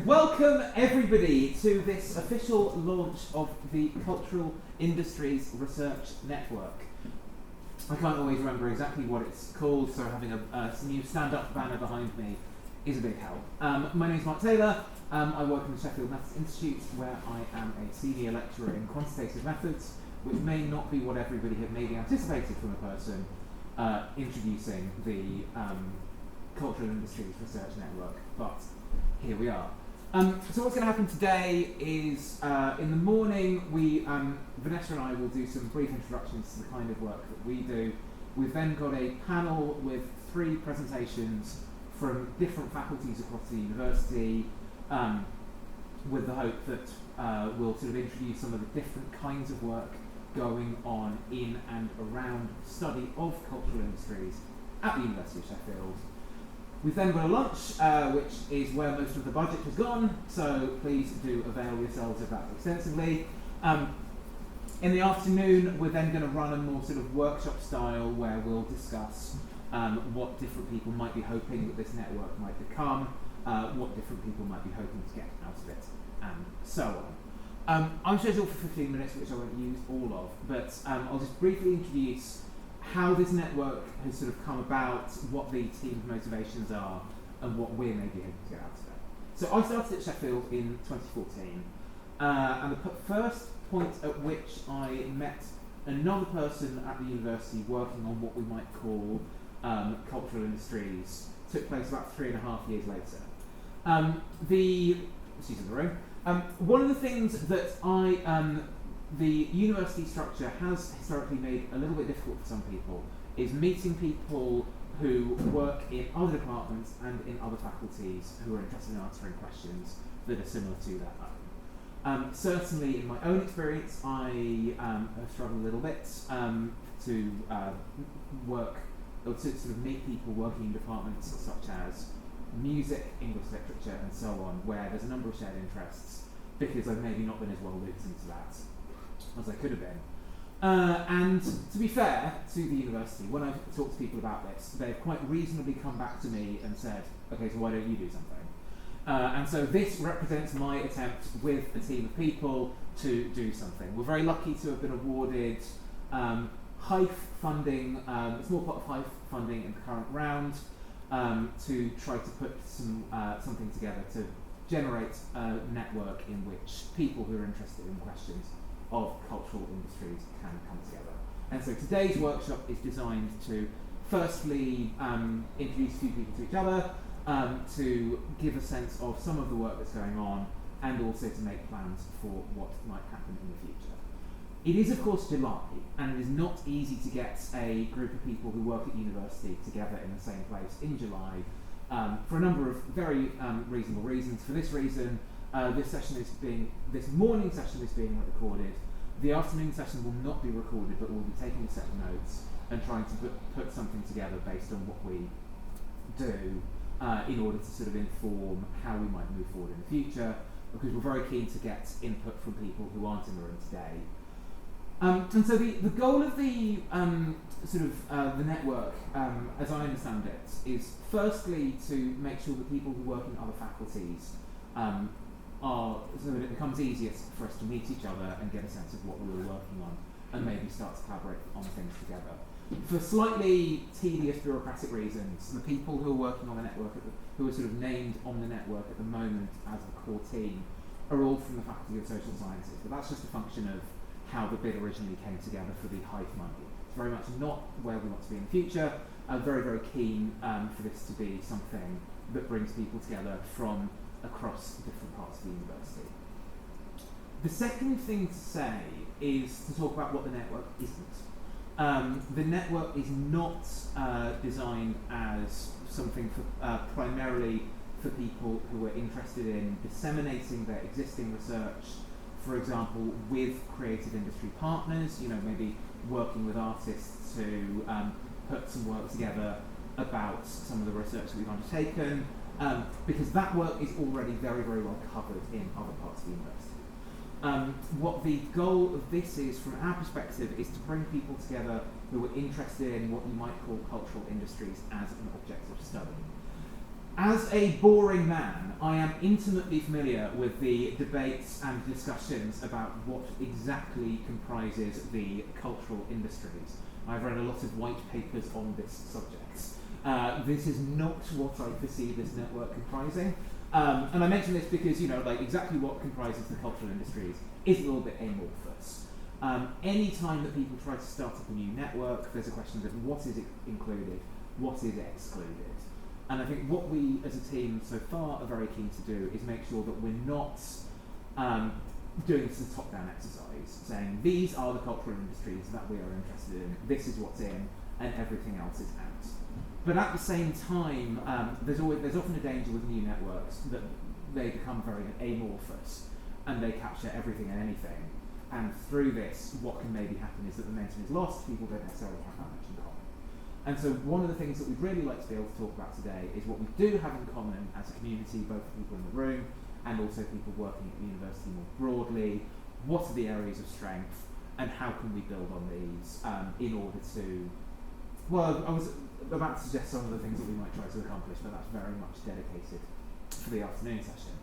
Welcome everybody to this official launch of the Cultural Industries Research Network. I can't always remember exactly what it's called, so having a new stand-up banner behind me is a big help. My name is Mark Taylor. I work in the Sheffield Methods Institute, where I am a senior lecturer in quantitative methods, which may not be what everybody had maybe anticipated from a person introducing the Cultural Industries Research Network, but here we are. So what's going to happen today is, in the morning, Vanessa and I will do some brief introductions to the kind of work that we do. We've then got a panel with 3 presentations from different faculties across the university, with the hope that we'll sort of introduce some of the different kinds of work going on in and around the study of cultural industries at the University of Sheffield. We've then got a lunch, which is where most of the budget has gone, so please do avail yourselves of that extensively. In the afternoon, we're then going to run a more sort of workshop style where we'll discuss what different people might be hoping that this network might become, what different people might be hoping to get out of it, and so on. I'm scheduled for 15 minutes, which I won't use all of, but I'll just briefly introduce how this network has sort of come about, what the team's motivations are, and what we're maybe able to get out of it. So I started at Sheffield in 2014, and the first point at which I met another person at the university working on what we might call cultural industries took place about 3.5 years later. Excuse me, the room. One of the things that the university structure has historically made a little bit difficult for some people is meeting people who work in other departments and in other faculties who are interested in answering questions that are similar to their own. Certainly in my own experience, I have struggled a little bit to work, or to sort of meet people working in departments such as music, English literature and so on, where there's a number of shared interests, because I've maybe not been as well looped into that as I could have been. And to be fair to the university, when I've talked to people about this, they've quite reasonably come back to me and said, okay, so why don't you do something? And so this represents my attempt with a team of people to do something. We're very lucky to have been awarded HIFE funding, a small pot of HIFE funding in the current round, to try to put something together to generate a network in which people who are interested in questions of cultural industries can come together. And so today's workshop is designed to firstly introduce a few people to each other, to give a sense of some of the work that's going on, and also to make plans for what might happen in the future. It is of course July, and it is not easy to get a group of people who work at university together in the same place in July, for a number of very reasonable reasons. For this reason, this morning session is being recorded. The afternoon session will not be recorded, but we'll be taking a set of notes and trying to put something together based on what we do in order to sort of inform how we might move forward in the future, because we're very keen to get input from people who aren't in the room today. And so the goal of the the network, as I understand it, is firstly to make sure that people who work in other faculties so that it becomes easier for us to meet each other and get a sense of what we were working on, and maybe start to collaborate on things together. For slightly tedious bureaucratic reasons, the people who are working on the network, who are sort of named on the network at the moment as the core team, are all from the Faculty of Social Sciences. But that's just a function of how the bid originally came together for the HIFE money. It's very much not where we want to be in the future. I'm very, very keen for this to be something that brings people together from across different parts of the university. The second thing to say is to talk about what the network isn't. The network is not designed as something for, primarily for people who are interested in disseminating their existing research, for example, with creative industry partners, maybe working with artists to put some work together about some of the research that we've undertaken, because that work is already very, very well covered in other parts of the university. What the goal of this is, from our perspective, is to bring people together who are interested in what you might call cultural industries as an object of study. As a boring man, I am intimately familiar with the debates and discussions about what exactly comprises the cultural industries. I've read a lot of white papers on this subject. This is not what I perceive this network comprising. And I mention this because, like exactly what comprises the cultural industries is a little bit amorphous. Any time that people try to start up a new network, there's a question of what is included, what is excluded. And I think what we as a team so far are very keen to do is make sure that we're not doing this as a top-down exercise, saying these are the cultural industries that we are interested in, this is what's in, and everything else is out. But at the same time, there's often a danger with new networks that they become very amorphous and they capture everything and anything. And through this, what can maybe happen is that the momentum is lost, people don't necessarily have that much in common. And so one of the things that we'd really like to be able to talk about today is what we do have in common as a community, both people in the room and also people working at the university more broadly. What are the areas of strength and how can we build on these in order to... Well, I was about to suggest some of the things that we might try to accomplish, but that's very much dedicated for the afternoon session.